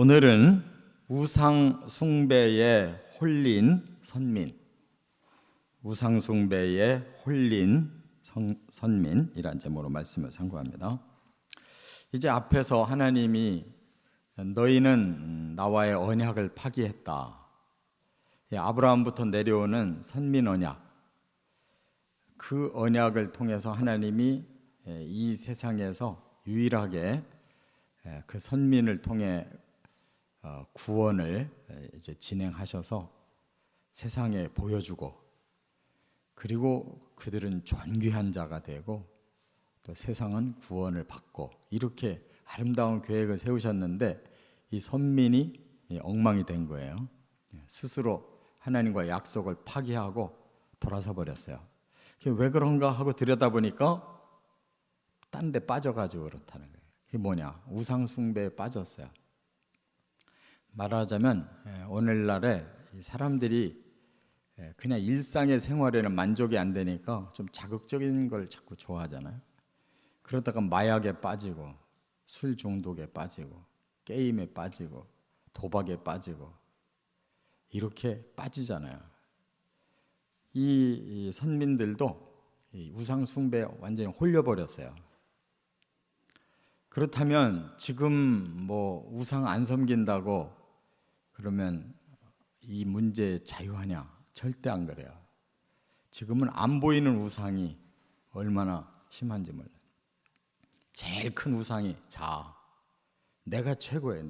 오늘은 우상 숭배에 홀린 선민, 우상 숭배에 홀린 선민이란 제목으로 말씀을 상고합니다. 이제 앞에서 하나님이 너희는 나와의 언약을 파기했다. 아브라함부터 내려오는 선민 언약, 그 언약을 통해서 하나님이 이 세상에서 유일하게 그 선민을 통해 구원을 이제 진행하셔서 세상에 보여주고, 그리고 그들은 존귀한 자가 되고 또 세상은 구원을 받고, 이렇게 아름다운 계획을 세우셨는데 이 선민이 엉망이 된 거예요. 스스로 하나님과 약속을 파기하고 돌아서 버렸어요. 왜 그런가 하고 들여다보니까 딴 데 빠져가지고 그렇다는 거예요. 그게 뭐냐? 우상 숭배에 빠졌어요. 말하자면 오늘날에 사람들이 그냥 일상의 생활에는 만족이 안 되니까 좀 자극적인 걸 자꾸 좋아하잖아요. 그러다가 마약에 빠지고, 술 중독에 빠지고, 게임에 빠지고, 도박에 빠지고, 이렇게 빠지잖아요. 이 선민들도 이 우상 숭배에 완전히 홀려버렸어요. 그렇다면 지금 뭐 우상 안 섬긴다고 그러면 이 문제에 자유하냐? 절대 안 그래요. 지금은 안 보이는 우상이 얼마나 심한지 몰라요. 제일 큰 우상이 자아. 내가 최고예요.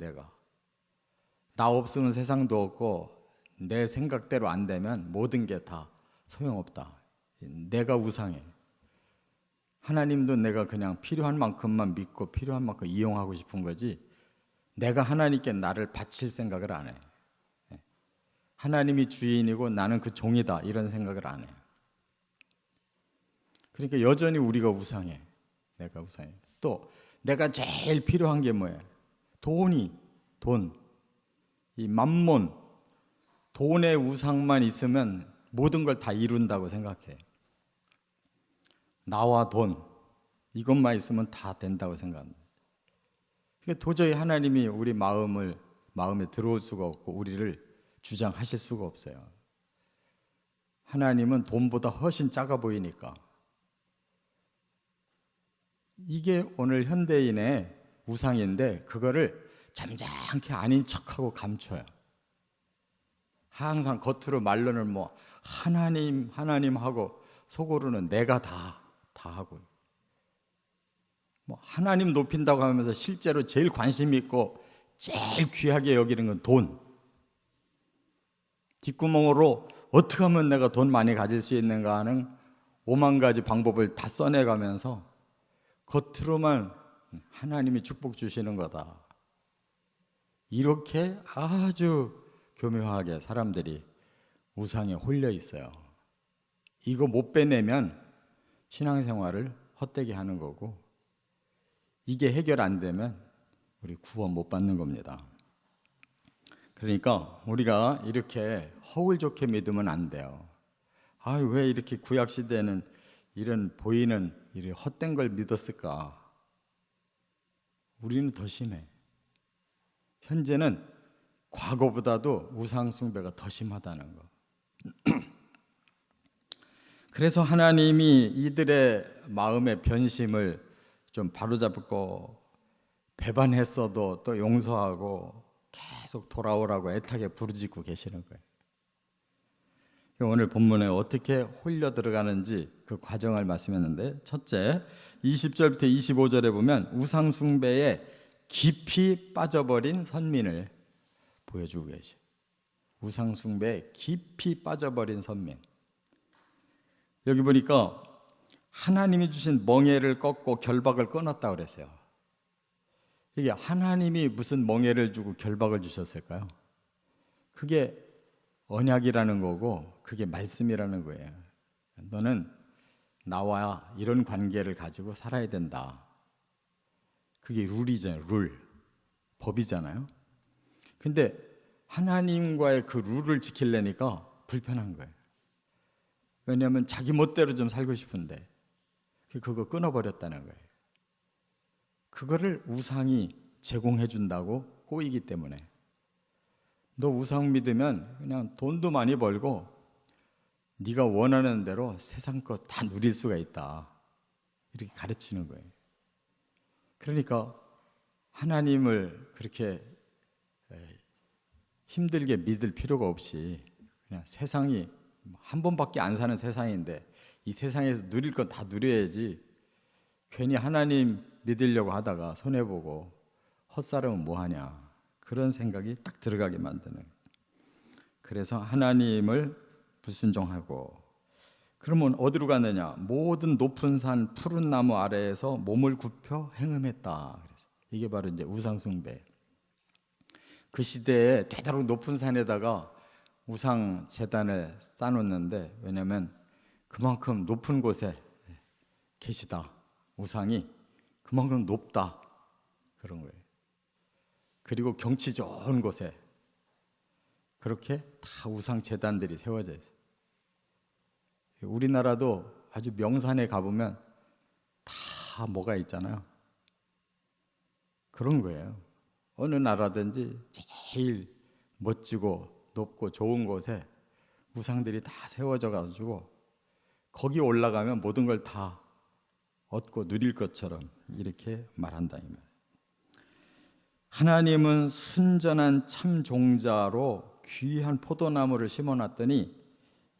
나 없으면 세상도 없고, 내 생각대로 안 되면 모든 게 다 소용없다. 내가 우상해. 하나님도 내가 그냥 필요한 만큼만 믿고 필요한 만큼 이용하고 싶은 거지, 내가 하나님께 나를 바칠 생각을 안 해. 하나님이 주인이고 나는 그 종이다, 이런 생각을 안 해. 그러니까 여전히 우리가 우상해. 내가 우상해. 또 내가 제일 필요한 게 뭐예요? 돈. 이 맘몬, 돈의 우상만 있으면 모든 걸 다 이룬다고 생각해. 나와 돈, 이것만 있으면 다 된다고 생각합니다. 그러니까 도저히 하나님이 우리 마음에 들어올 수가 없고 우리를 주장하실 수가 없어요. 하나님은 돈보다 훨씬 작아 보이니까. 이게 오늘 현대인의 우상인데, 그거를 잠잠케 아닌 척하고 감춰요. 항상 겉으로 말로는 뭐 하나님 하고 속으로는 내가 다 하고, 뭐 하나님 높인다고 하면서 실제로 제일 관심 있고 제일 귀하게 여기는 건 돈. 뒷구멍으로 어떻게 하면 내가 돈 많이 가질 수 있는가 하는 5만 가지 방법을 다 써내가면서 겉으로만 하나님이 축복 주시는 거다, 이렇게 아주 교묘하게 사람들이 우상에 홀려 있어요. 이거 못 빼내면 신앙생활을 헛되게 하는 거고, 이게 해결 안 되면 우리 구원 못 받는 겁니다. 그러니까 우리가 이렇게 허울 좋게 믿으면 안 돼요. 왜 이렇게 구약 시대에는 이런 보이는 이런 헛된 걸 믿었을까? 우리는 더 심해. 현재는 과거보다도 우상 숭배가 더 심하다는 거. 그래서 하나님이 이들의 마음의 변심을 좀 바로잡고, 배반했어도 또 용서하고 계속 돌아오라고 애타게 부르짖고 계시는 거예요. 오늘 본문에 어떻게 홀려 들어가는지 그 과정을 말씀했는데, 첫째 20절부터 25절에 보면 우상 숭배에 깊이 빠져버린 선민을 보여주고 계셔요. 우상 숭배에 깊이 빠져버린 선민. 여기 보니까 하나님이 주신 멍에를 꺾고 결박을 끊었다고 그랬어요. 이게 하나님이 무슨 멍에를 주고 결박을 주셨을까요? 그게 언약이라는 거고, 그게 말씀이라는 거예요. 너는 나와 이런 관계를 가지고 살아야 된다. 그게 룰이잖아요. 법이잖아요. 근데 하나님과의 그 룰을 지키려니까 불편한 거예요. 왜냐하면 자기 멋대로 좀 살고 싶은데 그거 끊어버렸다는 거예요. 그거를 우상이 제공해 준다고 꼬이기 때문에. 너 우상 믿으면 그냥 돈도 많이 벌고 네가 원하는 대로 세상 것 다 누릴 수가 있다. 이렇게 가르치는 거예요. 그러니까 하나님을 그렇게 힘들게 믿을 필요가 없이 그냥 세상이 한 번밖에 안 사는 세상인데 이 세상에서 누릴 건 다 누려야지 괜히 하나님 믿으려고 하다가 손해보고 헛살으면 뭐하냐 그런 생각이 딱 들어가게 만드는. 그래서 하나님을 불순종하고 그러면 어디로 가느냐? 모든 높은 산 푸른 나무 아래에서 몸을 굽혀 행음했다. 그래서 이게 바로 이제 우상숭배. 그 시대에 되도록 높은 산에다가 우상 제단을 쌓아놓는데 왜냐하면 그만큼 높은 곳에 계시다. 우상이 그만큼 높다. 그런 거예요. 그리고 경치 좋은 곳에 그렇게 다 우상 제단들이 세워져 있어요. 우리나라도 아주 명산에 가보면 다 뭐가 있잖아요. 그런 거예요. 어느 나라든지 제일 멋지고 높고 좋은 곳에 우상들이 다 세워져 가지고 거기 올라가면 모든 걸 다 얻고 누릴 것처럼 이렇게 말한다 이 말. 하나님은 순전한 참 종자로 귀한 포도나무를 심어놨더니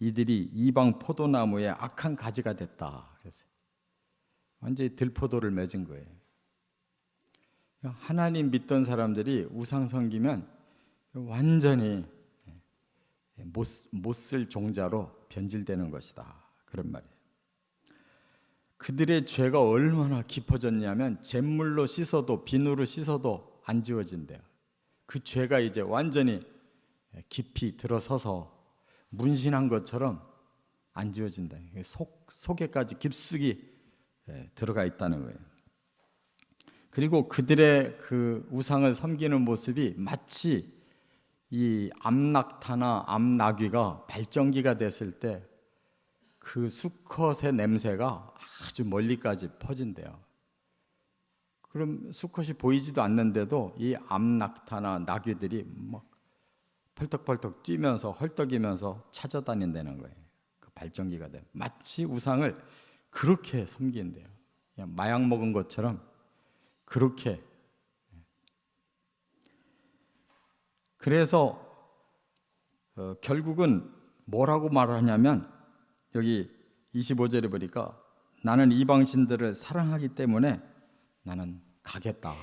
이들이 이방 포도나무에 악한 가지가 됐다. 그래서 완전히 들포도를 맺은 거예요. 하나님 믿던 사람들이 우상 섬기면 완전히 못 쓸 종자로 변질되는 것이다. 그런 말이에요. 그들의 죄가 얼마나 깊어졌냐면 잿물로 씻어도 비누로 씻어도 안 지워진대요. 그 죄가 이제 완전히 깊이 들어서서 문신한 것처럼 안 지워진다. 속에까지 깊숙이 들어가 있다는 거예요. 그리고 그들의 그 우상을 섬기는 모습이 마치 이 암낙타나 암나귀가 발정기가 됐을 때 그 수컷의 냄새가 아주 멀리까지 퍼진대요. 그럼 수컷이 보이지도 않는데도 이 암낙타나 나귀들이 막 펄떡펄떡 뛰면서 헐떡이면서 찾아다닌다는 거예요. 그 발정기가 돼. 마치 우상을 그렇게 섬긴대요. 그냥 마약 먹은 것처럼 그렇게. 그래서 결국은 뭐라고 말하냐면 여기 25절에 보니까 나는 이방신들을 사랑하기 때문에 나는 가겠다.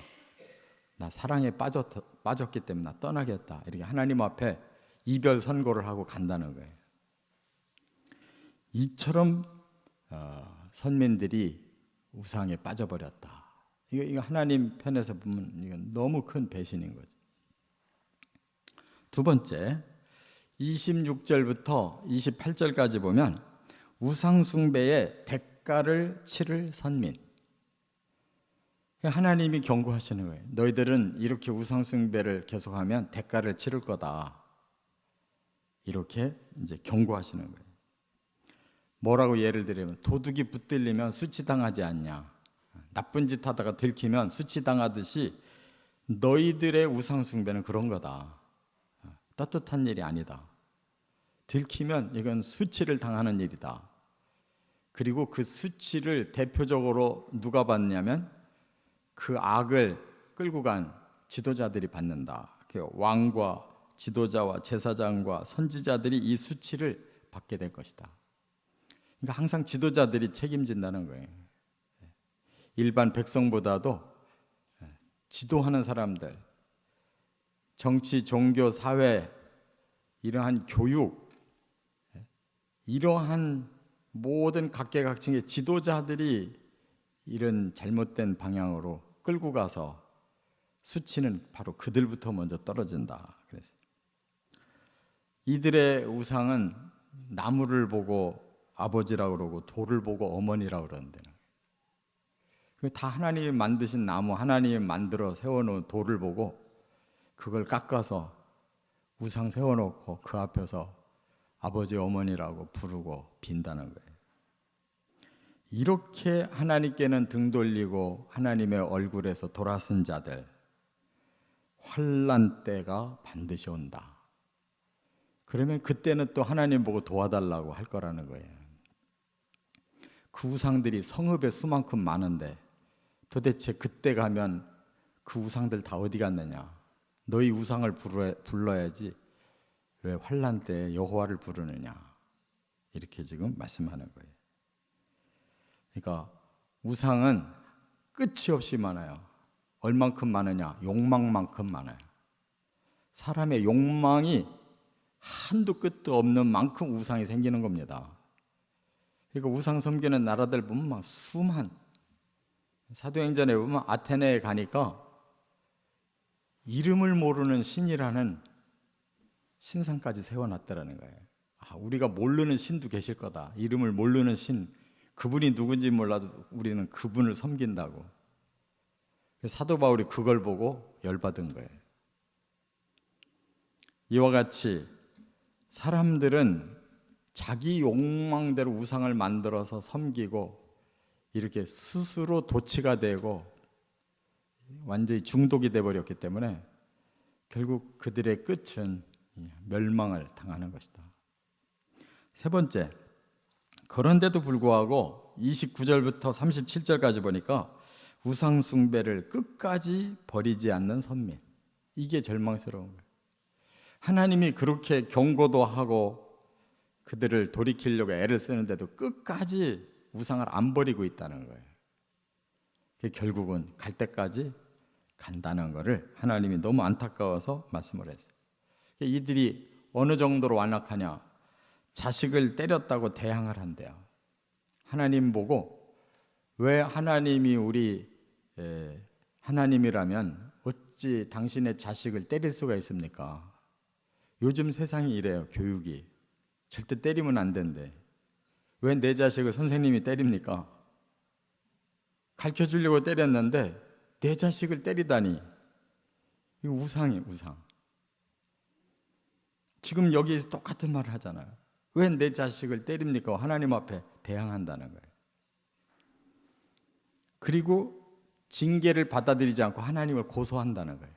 나 사랑에 빠졌기 때문에 나 떠나겠다. 이렇게 하나님 앞에 이별 선고를 하고 간다는 거예요. 이처럼 선민들이 우상에 빠져버렸다. 이거 하나님 편에서 보면 이건 너무 큰 배신인 거죠. 두 번째, 26절부터 28절까지 보면 우상 숭배의 대가를 치를 선민. 하나님이 경고하시는 거예요. 너희들은 이렇게 우상 숭배를 계속하면 대가를 치를 거다. 이렇게 이제 경고하시는 거예요. 뭐라고 예를 들면 도둑이 붙들리면 수치당하지 않냐. 나쁜 짓 하다가 들키면 수치당하듯이 너희들의 우상 숭배는 그런 거다. 떳떳한 일이 아니다. 들키면 이건 수치를 당하는 일이다. 그리고 그 수치를 대표적으로 누가 받냐면 그 악을 끌고 간 지도자들이 받는다. 왕과 지도자와 제사장과 선지자들이 이 수치를 받게 될 것이다. 그러니까 항상 지도자들이 책임진다는 거예요. 일반 백성보다도 지도하는 사람들, 정치, 종교, 사회, 이러한 교육, 이러한 모든 각계각층의 지도자들이 이런 잘못된 방향으로 끌고 가서 수치는 바로 그들부터 먼저 떨어진다. 그래서 이들의 우상은 나무를 보고 아버지라고 그러고 돌을 보고 어머니라고 그러는데 다 하나님이 만드신 나무, 하나님이 만들어 세워놓은 돌을 보고 그걸 깎아서 우상 세워놓고 그 앞에서 아버지 어머니라고 부르고 빈다는 거예요. 이렇게 하나님께는 등 돌리고 하나님의 얼굴에서 돌아선 자들, 환난 때가 반드시 온다. 그러면 그때는 또 하나님 보고 도와달라고 할 거라는 거예요. 그 우상들이 성읍에 수만큼 많은데 도대체 그때 가면 그 우상들 다 어디 갔느냐? 너희 우상을 불러야지 왜 환난 때 여호와를 부르느냐? 이렇게 지금 말씀하는 거예요. 그러니까 우상은 끝이 없이 많아요. 얼만큼 많으냐? 욕망만큼 많아요. 사람의 욕망이 한도 끝도 없는 만큼 우상이 생기는 겁니다. 그러니까 우상 섬기는 나라들 보면 막 수만, 사도행전에 보면 아테네에 가니까 이름을 모르는 신이라는 신상까지 세워놨다라는 거예요. 우리가 모르는 신도 계실 거다. 이름을 모르는 신, 그분이 누군지 몰라도 우리는 그분을 섬긴다고. 사도 바울이 그걸 보고 열받은 거예요. 이와 같이 사람들은 자기 욕망대로 우상을 만들어서 섬기고 이렇게 스스로 도취가 되고 완전히 중독이 되어버렸기 때문에 결국 그들의 끝은 멸망을 당하는 것이다. 세 번째, 그런데도 불구하고 29절부터 37절까지 보니까 우상 숭배를 끝까지 버리지 않는 선민, 이게 절망스러운 거예요. 하나님이 그렇게 경고도 하고 그들을 돌이키려고 애를 쓰는데도 끝까지 우상을 안 버리고 있다는 거예요. 결국은 갈 때까지 간다는 것을 하나님이 너무 안타까워서 말씀을 했어요. 이들이 어느 정도로 완악하냐? 자식을 때렸다고 대항을 한대요. 하나님 보고 왜 하나님이 우리 하나님이라면 어찌 당신의 자식을 때릴 수가 있습니까? 요즘 세상이 이래요. 교육이 절대 때리면 안 된대. 왜 내 자식을 선생님이 때립니까? 가르쳐주려고 때렸는데 내 자식을 때리다니. 이거 우상이에요, 우상. 지금 여기에서 똑같은 말을 하잖아요. 왜 내 자식을 때립니까? 하나님 앞에 대항한다는 거예요. 그리고 징계를 받아들이지 않고 하나님을 고소한다는 거예요.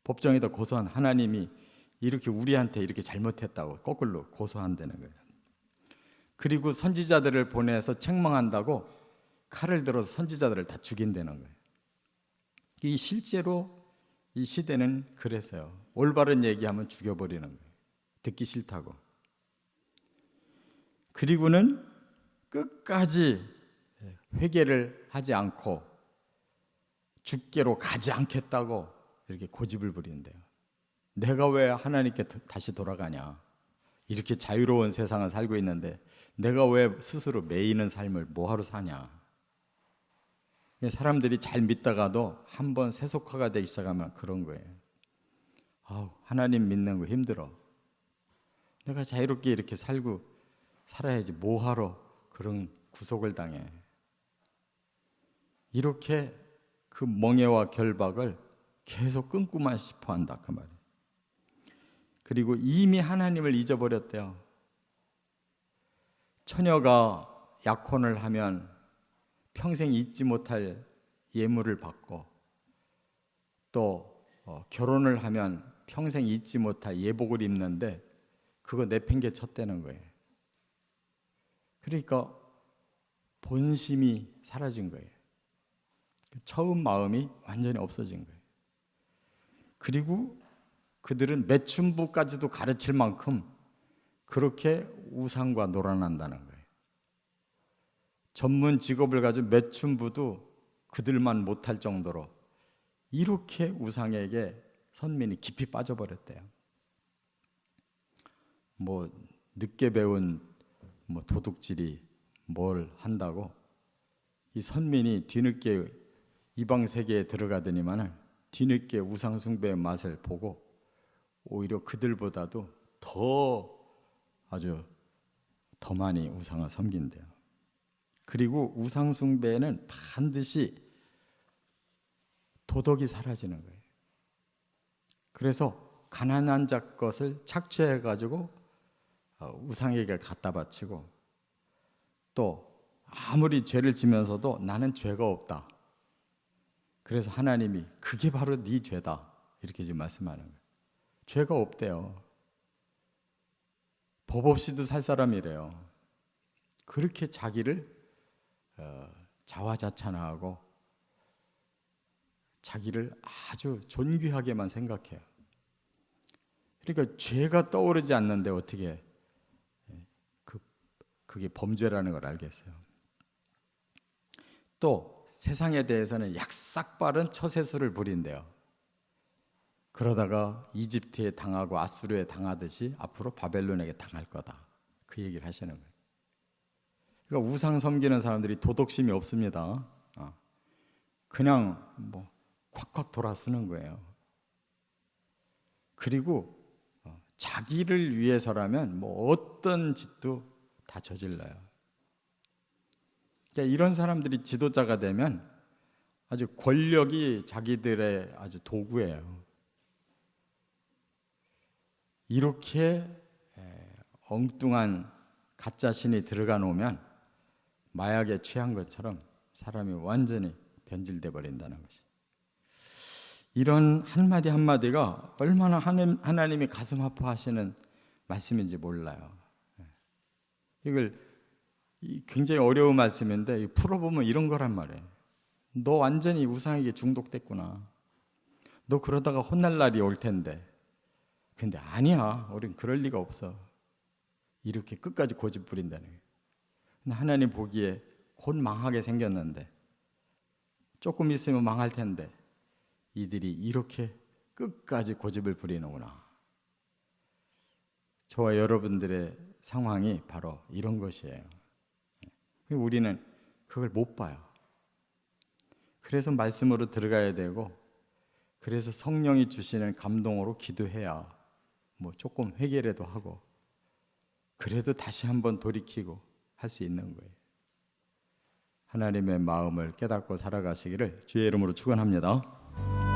법정에다 고소한 하나님이 이렇게 우리한테 이렇게 잘못했다고 거꾸로 고소한다는 거예요. 그리고 선지자들을 보내서 책망한다고 칼을 들어서 선지자들을 다 죽인다는 거예요. 이 실제로 이 시대는 그랬어요. 올바른 얘기하면 죽여버리는 거예요. 듣기 싫다고. 그리고는 끝까지 회개를 하지 않고 죽게로 가지 않겠다고 이렇게 고집을 부리는데요. 내가 왜 하나님께 다시 돌아가냐? 이렇게 자유로운 세상을 살고 있는데 내가 왜 스스로 매이는 삶을 뭐하러 사냐? 사람들이 잘 믿다가도 한번 세속화가 되기 시작하면 그런 거예요. 하나님 믿는 거 힘들어. 내가 자유롭게 이렇게 살아야지 뭐하러 그런 구속을 당해. 이렇게 그 멍해와 결박을 계속 끊고만 싶어 한다 그 말이에요. 그리고 이미 하나님을 잊어버렸대요. 처녀가 약혼을 하면 평생 잊지 못할 예물을 받고 또 결혼을 하면 평생 잊지 못할 예복을 입는데 그거 내팽개 쳤다는 거예요. 그러니까 본심이 사라진 거예요. 처음 마음이 완전히 없어진 거예요. 그리고 그들은 매춘부까지도 가르칠 만큼 그렇게 우상과 놀아난다는 거예요. 전문 직업을 가진 매춘부도 그들만 못할 정도로 이렇게 우상에게 선민이 깊이 빠져버렸대요. 늦게 배운 도둑질이 뭘 한다고 이 선민이 뒤늦게 이방 세계에 들어가더니만은 뒤늦게 우상 숭배의 맛을 보고 오히려 그들보다도 아주 더 많이 우상을 섬긴대요. 그리고 우상 숭배에는 반드시 도덕이 사라지는 거예요. 그래서 가난한 자 것을 착취해가지고 우상에게 갖다 바치고 또 아무리 죄를 지면서도 나는 죄가 없다. 그래서 하나님이 그게 바로 네 죄다 이렇게 지금 말씀하는 거예요. 죄가 없대요. 법 없이도 살 사람이래요. 그렇게 자기를 자화자찬하고 자기를 아주 존귀하게만 생각해요. 그러니까 죄가 떠오르지 않는데 어떻게 그게 범죄라는 걸 알겠어요. 또 세상에 대해서는 약삭빠른 처세술을 부린대요. 그러다가 이집트에 당하고 아수르에 당하듯이 앞으로 바벨론에게 당할 거다. 그 얘기를 하시는 거예요. 그러니까 우상 섬기는 사람들이 도덕심이 없습니다. 그냥 뭐 콱콱 돌아서는 거예요. 그리고 자기를 위해서라면 뭐 어떤 짓도 다 저질러요. 그러니까 이런 사람들이 지도자가 되면 아주 권력이 자기들의 아주 도구예요. 이렇게 엉뚱한 가짜 신이 들어가 놓으면 마약에 취한 것처럼 사람이 완전히 변질돼 버린다는 것이. 이런 한마디 한마디가 얼마나 하나님이 가슴 아파하시는 말씀인지 몰라요. 이걸 굉장히 어려운 말씀인데 풀어보면 이런 거란 말이에요. 너 완전히 우상에게 중독됐구나. 너 그러다가 혼날 날이 올 텐데. 근데 아니야. 우린 그럴 리가 없어. 이렇게 끝까지 고집 부린다는 거예요. 근데 하나님 보기에 곧 망하게 생겼는데 조금 있으면 망할 텐데 이들이 이렇게 끝까지 고집을 부리는구나. 저와 여러분들의 상황이 바로 이런 것이에요. 우리는 그걸 못 봐요. 그래서 말씀으로 들어가야 되고, 그래서 성령이 주시는 감동으로 기도해야 뭐 조금 회개라도 하고, 그래도 다시 한번 돌이키고 할 수 있는 거예요. 하나님의 마음을 깨닫고 살아가시기를 주의 이름으로 축원합니다.